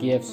KFC